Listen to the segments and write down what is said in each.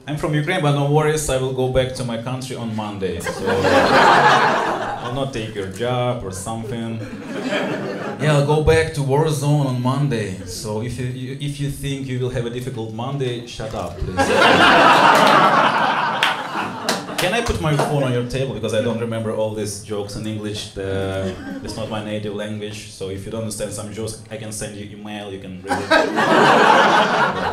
I'm from Ukraine, but no worries, I will go back to my country on Monday. So I'll not take your job or something. Yeah, I'll go back to war zone on Monday. So if you think you will have a difficult Monday, shut up, please. Can I put my phone on your table, because I don't remember all these jokes in English. It's not my native language, so if you don't understand some jokes, I can send you email, you can read it.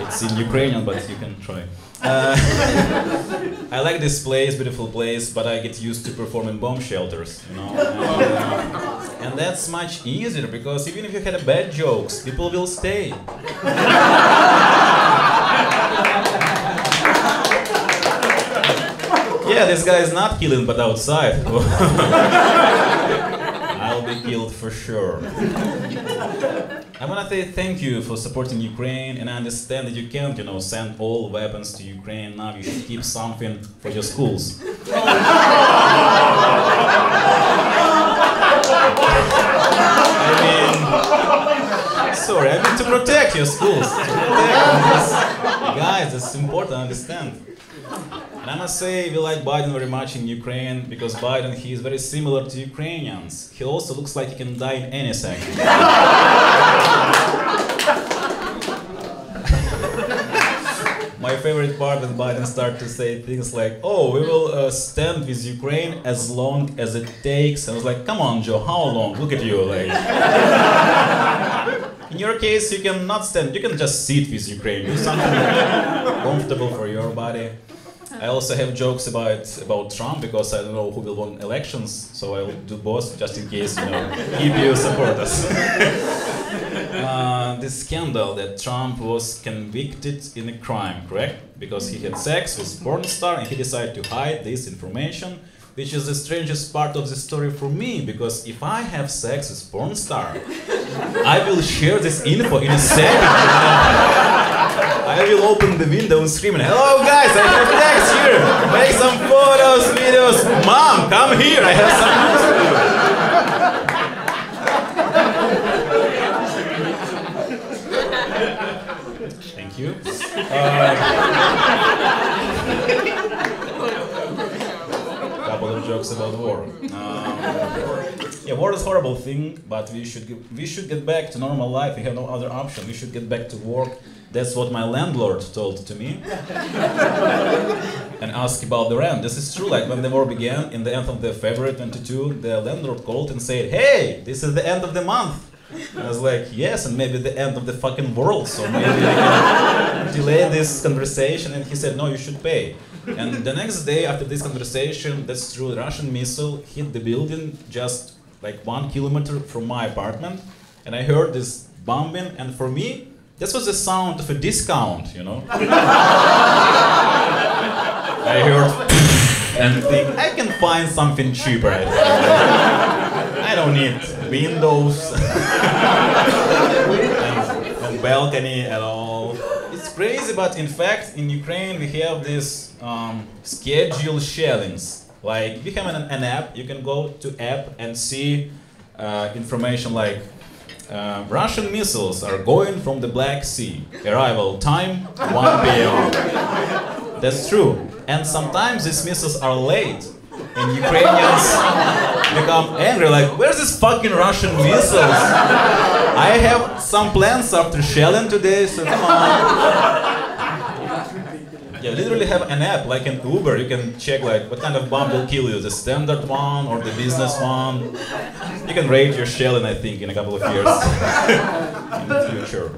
It's in Ukrainian, but you can try. I like this place, beautiful place, but I get used to perform in bomb shelters, you know. And that's much easier, because even if you had bad jokes, people will stay. Yeah, this guy is not killing, but outside. I'll be killed for sure. I want to say thank you for supporting Ukraine, and I understand that you can't, you know, send all weapons to Ukraine now. You should keep something for your schools. I mean, sorry, I mean to protect your schools. To protect guys, it's important, I understand. And I must say, we like Biden very much in Ukraine, because Biden, he is very similar to Ukrainians. He also looks like he can die in any second. My favorite part when Biden started to say things like, oh, we will stand with Ukraine as long as it takes. I was like, come on, Joe, how long? Look at you, like. In your case, you can not stand, you can just sit with Ukraine, do something comfortable for your body. I also have jokes about Trump, because I don't know who will win elections, so I will do both just in case, you know, if you support us. This scandal that Trump was convicted in a crime, correct? Because he had sex with a porn star and he decided to hide this information, which is the strangest part of the story for me, because if I have sex with a porn star, I will share this info in a second. I will open the window and scream, hello guys, I have sex here! Make some photos, videos! Mom, come here, I have some news for you! Thank you. Couple of jokes about war. Yeah, war is a horrible thing, but we should get back to normal life. We have no other option. We should get back to work. That's what my landlord told to me. And asked about the rent. This is true, like when the war began, in the end of the February 22, the landlord called and said, hey, this is the end of the month. And I was like, yes, and maybe the end of the fucking world, so maybe we can delay this conversation. And he said, no, you should pay. And the next day after this conversation, that's true, the Russian missile hit the building just like 1 kilometer from my apartment. And I heard this bombing, and for me, this was the sound of a discount, you know? I heard and think, I can find something cheaper. I don't need windows and balcony at all. It's crazy, but in fact, in Ukraine, we have this scheduled shellings. Like, we have an app, you can go to app and see information like Russian missiles are going from the Black Sea. Arrival time 1 p.m. That's true. And sometimes these missiles are late. And Ukrainians become angry, like, where's this fucking Russian missiles? I have some plans after shelling today, so come on. Yeah, literally have an app, like an Uber, you can check like what kind of bomb will kill you, the standard one or the business one. You can rate your shelling, I think, in a couple of years in the future.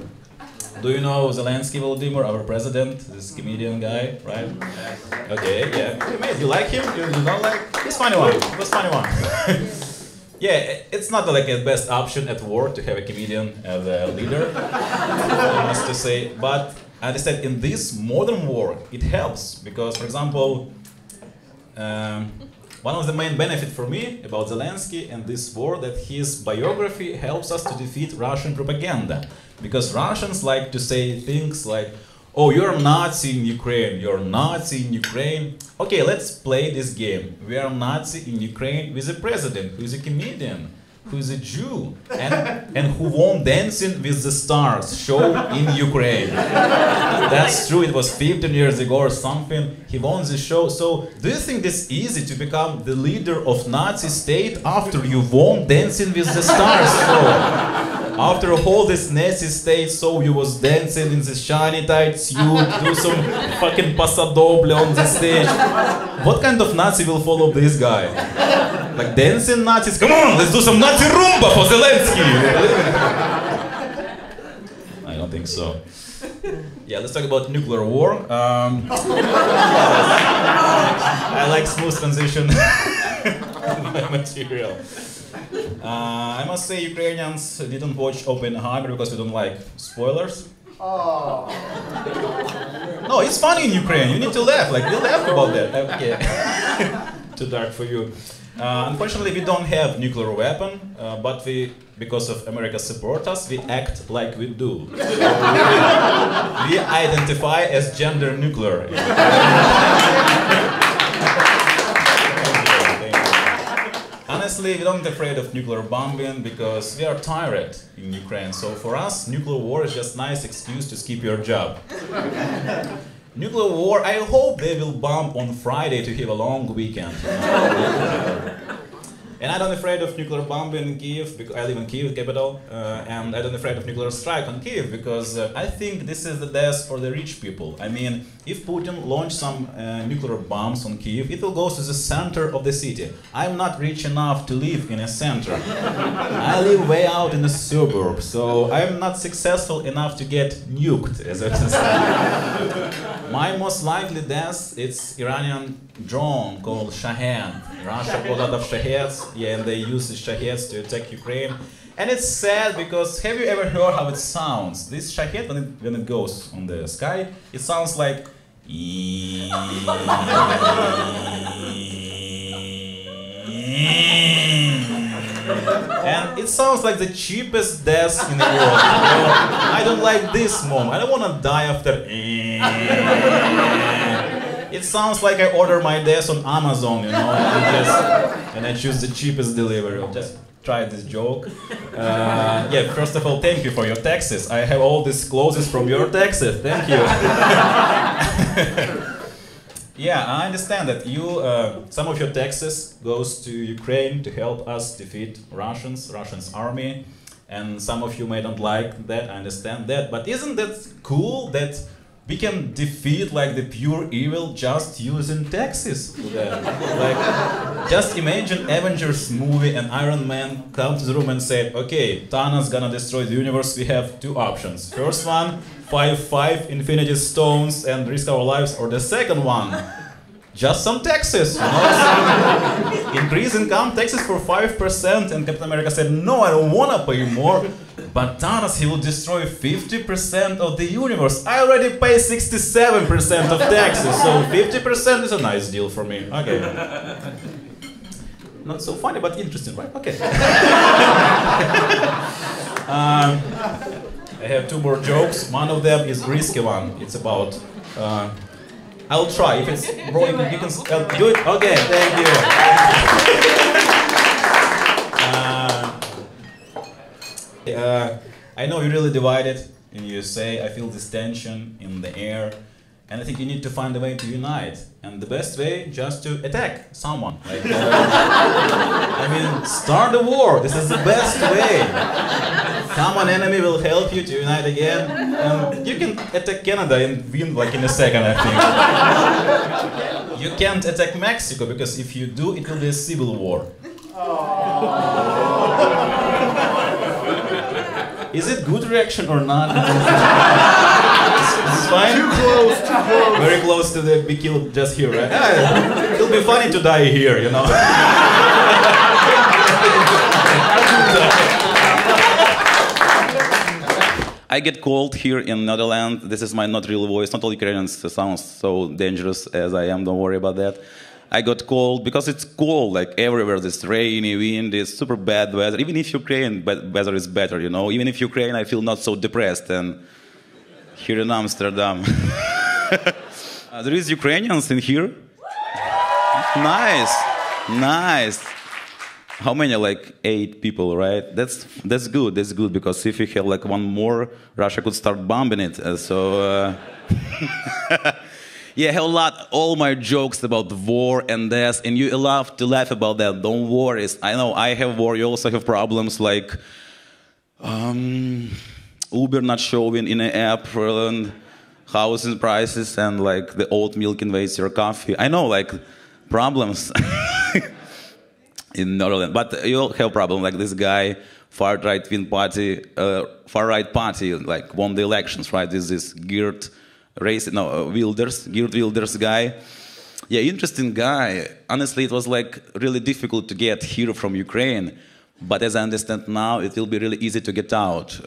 Do you know Zelensky, Volodymyr, our president, this comedian guy, right? Okay, yeah. You like him? You don't like? He's funny one. It was funny one. Yeah, it's not like a best option at work to have a comedian as a leader, I must to say. But I understand in this modern work, it helps because, for example, one of the main benefits for me about Zelensky and this war that his biography helps us to defeat Russian propaganda. Because Russians like to say things like, oh, you're a Nazi in Ukraine, you're a Nazi in Ukraine. Okay, let's play this game. We are a Nazi in Ukraine with a president, who is a comedian. who is a Jew and who won Dancing with the Stars show in Ukraine. That's true, it was 15 years ago or something. He won the show. So do you think it's easy to become the leader of Nazi state after you won Dancing with the Stars show? After all this Nazi state show, you was dancing in the shiny tight suit, do some fucking pasadoble on the stage. What kind of Nazi will follow this guy? Like dancing Nazis? Come on, let's do some Nazi rumba for Zelensky! I don't think so. Yeah, let's talk about nuclear war. I like smooth transition material. I must say Ukrainians didn't watch Oppenheimer because we don't like spoilers. Oh. No, it's funny in Ukraine. You need to laugh. Like we laugh about that. Okay. Too dark for you. Unfortunately, we don't have nuclear weapon, but we, because of America's support us, we act like we do. We identify as gender nuclear. Honestly, we don't afraid of nuclear bombing because we are tired in Ukraine. So for us, nuclear war is just a nice excuse to skip your job. Nuclear war, I hope they will bomb on Friday to have a long weekend. You know? And I'm not afraid of nuclear bombing in Kiev, because I live in Kiev, capital, and I'm not afraid of nuclear strike on Kiev, because I think this is the death for the rich people. I mean, if Putin launches some nuclear bombs on Kiev, it will go to the center of the city. I'm not rich enough to live in a center. I live way out in the suburbs, so I'm not successful enough to get nuked, as I say. My most likely death, it's Iranian drone called Shahed. Russia bought a lot of Shaheds, yeah, and they use the Shaheds to attack Ukraine. And it's sad because, have you ever heard how it sounds? This Shahed, when it goes on the sky, it sounds like... And it sounds like the cheapest death in the world. You know? I don't like this moment. I don't want to die after... It sounds like I order my death on Amazon, you know, and I choose the cheapest delivery. I'll just try this joke. Yeah, first of all, thank you for your taxes. I have all these clothes from your taxes. Thank you. Yeah, I understand that you, some of your taxes goes to Ukraine to help us defeat Russians army, and some of you may not like that, I understand that, but isn't that cool that we can defeat like the pure evil just using taxes? Like, just imagine Avengers movie and Iron Man come to the room and say, okay, Thanos gonna destroy the universe, we have two options. First one, 5 Infinity Stones and risk our lives, or the second one, just some taxes, you know? Increase income taxes for 5%, and Captain America said, no, I don't wanna pay more, but Thanos, he will destroy 50% of the universe. I already pay 67% of taxes, so 50% is a nice deal for me. Okay. Not so funny, but interesting, right? Okay. I have two more jokes. One of them is risky one. It's about... I'll try. If it's wrong, you can do it. Okay, thank you. I know you're really divided in USA. I feel this tension in the air. And I think you need to find a way to unite. And the best way, just to attack someone. Like, I mean, start a war. This is the best way. Common enemy will help you to unite again. And you can attack Canada and win like in a second, I think. You can't attack Mexico, because if you do, it will be a civil war. Is it good reaction or not? It's fine? Too close, too close. Very close to the be killed just here, right? Ah, it'll be funny to die here, you know. I get cold here in Netherlands. This is my not real voice. Not all Ukrainians sound so dangerous as I am. Don't worry about that. I got cold because it's cold, like everywhere. It's rainy, windy, it's super bad weather. Even if Ukraine weather is better, you know. Even if Ukraine, I feel not so depressed. And here in Amsterdam, there is Ukrainians in here. Nice, nice. How many? Like 8 people, right? That's good. That's good because if you have like one more, Russia could start bombing it. Yeah, I have all my jokes about war and death, and you love to laugh about that. Don't worry. I know I have war. You also have problems like Uber not showing in an app, and housing prices, and like the oat milk invades your coffee. I know, like problems in Netherlands, but you all have problems like this guy, far-right party, like won the elections, right? This Geert Wilders guy. Yeah, interesting guy. Honestly, it was like really difficult to get here from Ukraine, but as I understand now, it will be really easy to get out.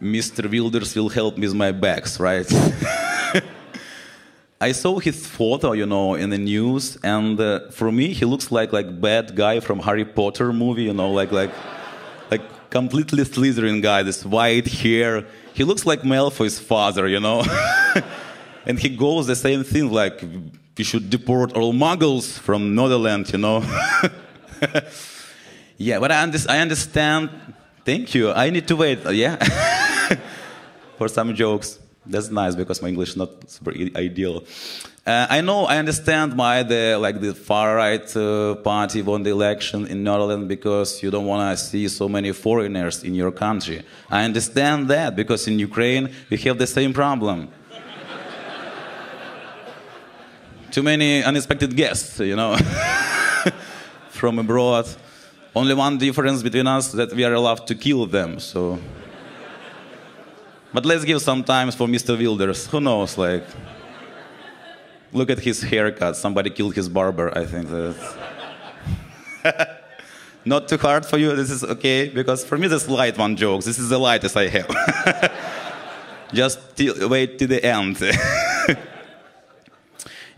Mr. Wilders will help me with my bags, right? I saw his photo, you know, in the news, and for me, he looks like bad guy from Harry Potter movie, you know, like completely Slytherin guy, this white hair. He looks like Malfoy's father, you know. And he goes the same thing, like we should deport all Muggles from Netherlands, you know. Yeah, but I understand. Thank you. I need to wait. Yeah. For some jokes. That's nice because my English is not super ideal. I understand why the far-right party won the election in Netherlands because you don't want to see so many foreigners in your country. I understand that because in Ukraine we have the same problem. Too many unexpected guests, you know, from abroad. Only one difference between us that we are allowed to kill them. So. But let's give some time for Mr. Wilders. Who knows, like, look at his haircut. Somebody killed his barber, I think. Not too hard for you, this is okay, because for me this light one jokes. This is the lightest I have. Just wait till the end.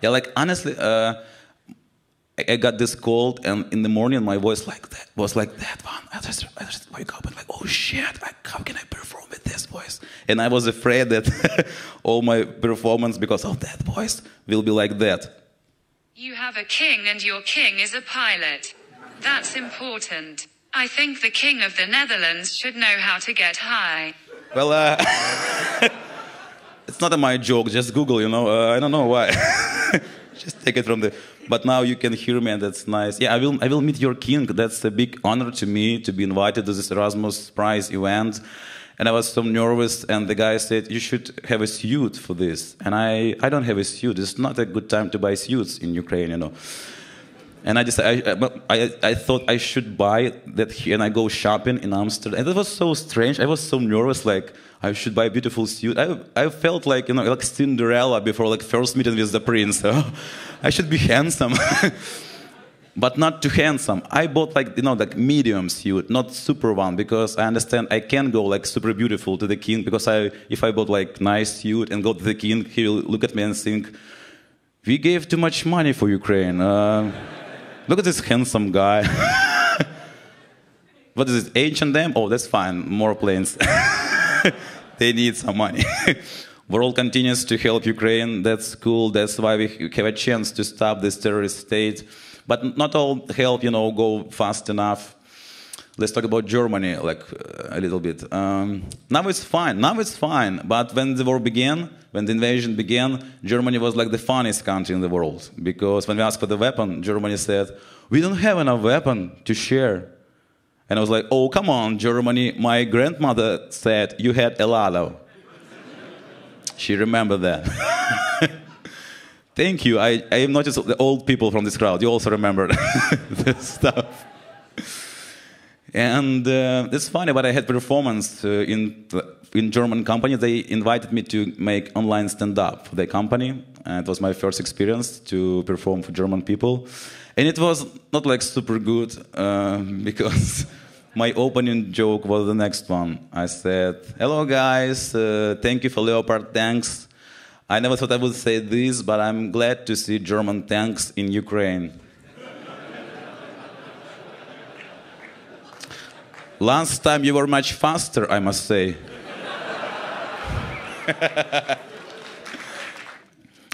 Yeah, like, honestly, I got this cold, and in the morning my voice was like that one. I just wake up and like, oh shit, how can I perform with this voice? And I was afraid that all my performance, because of that voice, will be like that. You have a king and your king is a pilot. That's important. I think the king of the Netherlands should know how to get high. Well, it's not my joke, just Google, you know, I don't know why. Just take it from the... But now you can hear me, and that's nice. Yeah, I will meet your king. That's a big honor to me to be invited to this Erasmus Prize event. And I was so nervous, and the guy said, you should have a suit for this. And I don't have a suit. It's not a good time to buy suits in Ukraine, you know. And I thought I should buy that here, and I go shopping in Amsterdam. And it was so strange. I was so nervous, like, I should buy a beautiful suit. I felt like, you know, like Cinderella before like first meeting with the prince. I should be handsome. But not too handsome. I bought like, you know, like medium suit, not super one, because I understand I can't go like super beautiful to the king, because if I bought like nice suit and go to the king, he will look at me and think, we gave too much money for Ukraine. Look at this handsome guy. What is it, H&M? Oh, that's fine, more planes. They need some money. World continues to help Ukraine, that's cool, that's why we have a chance to stop this terrorist state. But not all help, you know, go fast enough. Let's talk about Germany, like, a little bit. Now it's fine, but when the war began, when the invasion began, Germany was like the funniest country in the world. Because when we asked for the weapon, Germany said, we don't have enough weapon to share. And I was like, oh, come on, Germany, my grandmother said you had a lot of. She remembered that. Thank you. I have noticed the old people from this crowd. You also remembered this stuff. And it's funny, but I had performance in German company. They invited me to make online stand-up for their company. And it was my first experience to perform for German people. And it was not like super good because my opening joke was the next one. I said, hello guys, thank you for Leopard tanks. I never thought I would say this, but I'm glad to see German tanks in Ukraine. Last time you were much faster, I must say.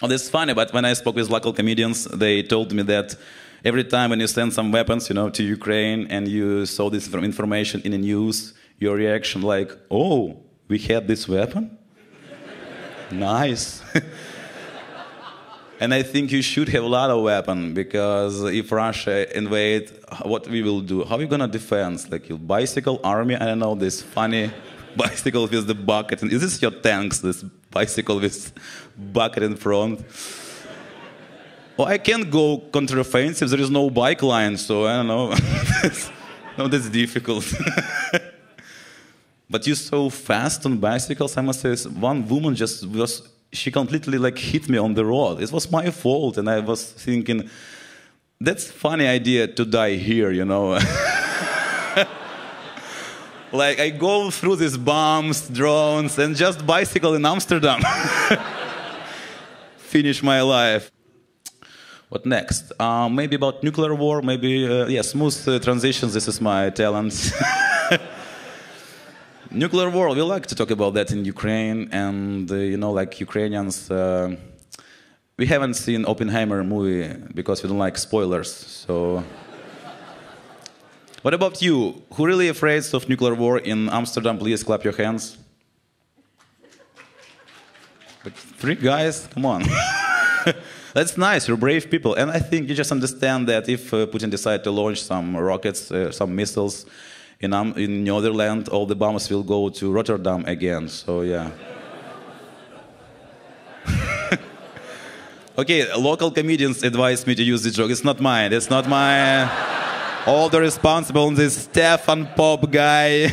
Oh, that's funny, but when I spoke with local comedians, they told me that every time when you send some weapons, to Ukraine and you saw this information in the news, your reaction like, oh, we had this weapon? Nice. And I think you should have a lot of weapons, because if Russia invade, what we will do? How are we gonna defend? Like your bicycle army? I don't know, this funny bicycle with the bucket. Is this your tanks, this bicycle with bucket in front? Well, I can't go counteroffensive, there is no bike line, so I don't know. No, that's difficult. But you're so fast on bicycles, I must say, one woman she completely hit me on the road. It was my fault, and I was thinking, that's a funny idea to die here, Like, I go through these bombs, drones, and just bicycle in Amsterdam. Finish my life. What next? Maybe about nuclear war, maybe, smooth transitions, this is my talent. Nuclear war, we like to talk about that in Ukraine, and like Ukrainians, we haven't seen Oppenheimer movie because we don't like spoilers, so... What about you? Who really afraid of nuclear war in Amsterdam? Please clap your hands. Like 3 guys? Come on. That's nice, you're brave people. And I think you just understand that if Putin decides to launch some rockets, some missiles in Netherlands, all the bombs will go to Rotterdam again, so yeah. Okay, local comedians advised me to use this joke. It's not mine, it's not mine. All the responsible, this Stefan Pop guy.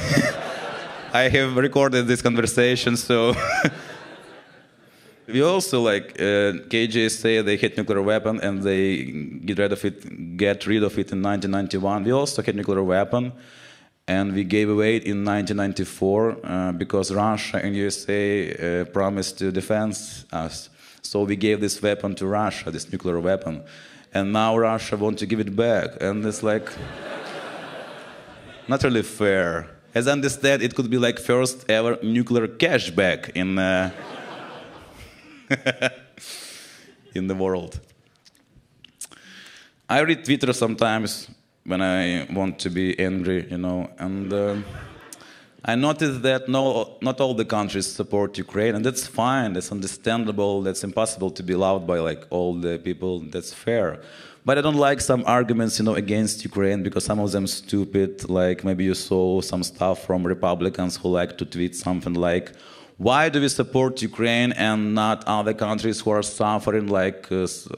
I have recorded this conversation, so... We also, KJ say they had nuclear weapon and they get rid of it in 1991. We also had nuclear weapon and we gave away it in 1994 because Russia and USA promised to defend us. So we gave this weapon to Russia, this nuclear weapon. And now Russia wants to give it back. And it's not really fair. As I understand, it could be first ever nuclear cashback in... in the world. I read Twitter sometimes when I want to be angry, and I noticed that not all the countries support Ukraine, and that's fine, that's understandable, that's impossible to be loved by all the people, that's fair. But I don't like some arguments, against Ukraine, because some of them stupid, maybe you saw some stuff from Republicans who like to tweet something like, why do we support Ukraine and not other countries who are suffering,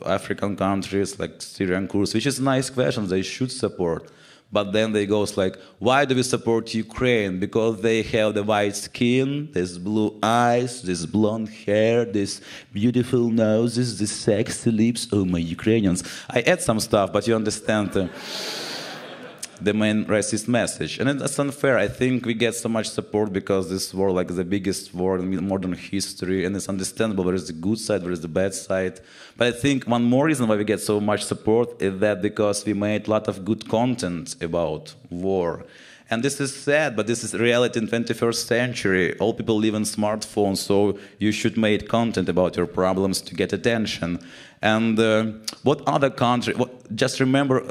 African countries, like Syrian Kurds? Which is a nice question, they should support. But then they go why do we support Ukraine? Because they have the white skin, these blue eyes, this blonde hair, these beautiful noses, these sexy lips. Oh, my Ukrainians. I add some stuff, but you understand the main racist message. And that's unfair. I think we get so much support because this war, the biggest war in modern history, and it's understandable. There is the good side, there is the bad side. But I think one more reason why we get so much support is that because we made a lot of good content about war. And this is sad, but this is reality in 21st century. All people live in smartphones, so you should make content about your problems to get attention. And what other country? Just remember,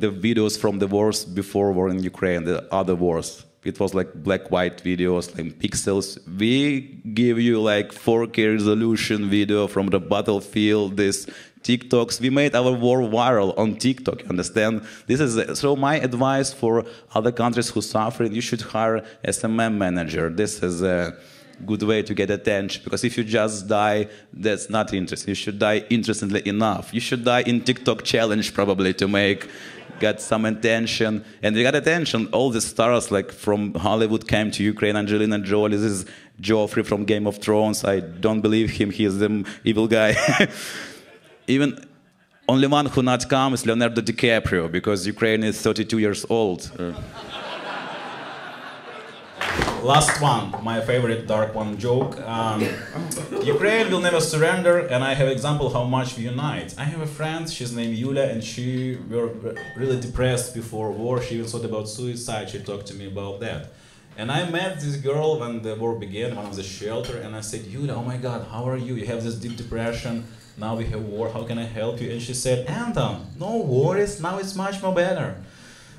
the videos from the wars before war in Ukraine, the other wars. It was black-white videos, pixels. We give you 4K resolution video from the battlefield. This TikToks. We made our war viral on TikTok. You understand? This is so. My advice for other countries who suffer: you should hire SMM manager. This is a good way to get attention, because if you just die, that's not interesting. You should die interestingly enough. You should die in TikTok challenge probably to get some attention. And we got attention. All the stars from Hollywood came to Ukraine. Angelina Jolie, this is Joffrey from Game of Thrones. I don't believe him. He is the evil guy. Even only one who not come is Leonardo DiCaprio, because Ukraine is 32 years old. Last one, my favorite dark one joke. Ukraine will never surrender, and I have example how much we unite. I have a friend, she's named Yulia, and she were really depressed before war. She even thought about suicide. She talked to me about that. And I met this girl when the war began, one of the shelter, and I said, Yulia, oh my God, how are you? You have this deep depression, now we have war, how can I help you? And she said, Anton, no worries, now it's much more better.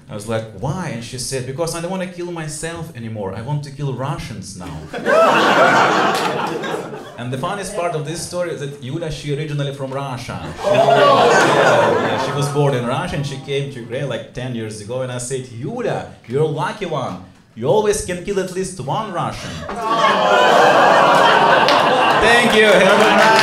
I was like, why? And she said, because I don't want to kill myself anymore, I want to kill Russians now. And the funniest part of this story is that Yulia, she originally from Russia. She was born in Russia and she came to Ukraine like 10 years ago, and I said, Yulia, you're a lucky one. You always can kill at least one Russian. Thank you. Have a good night.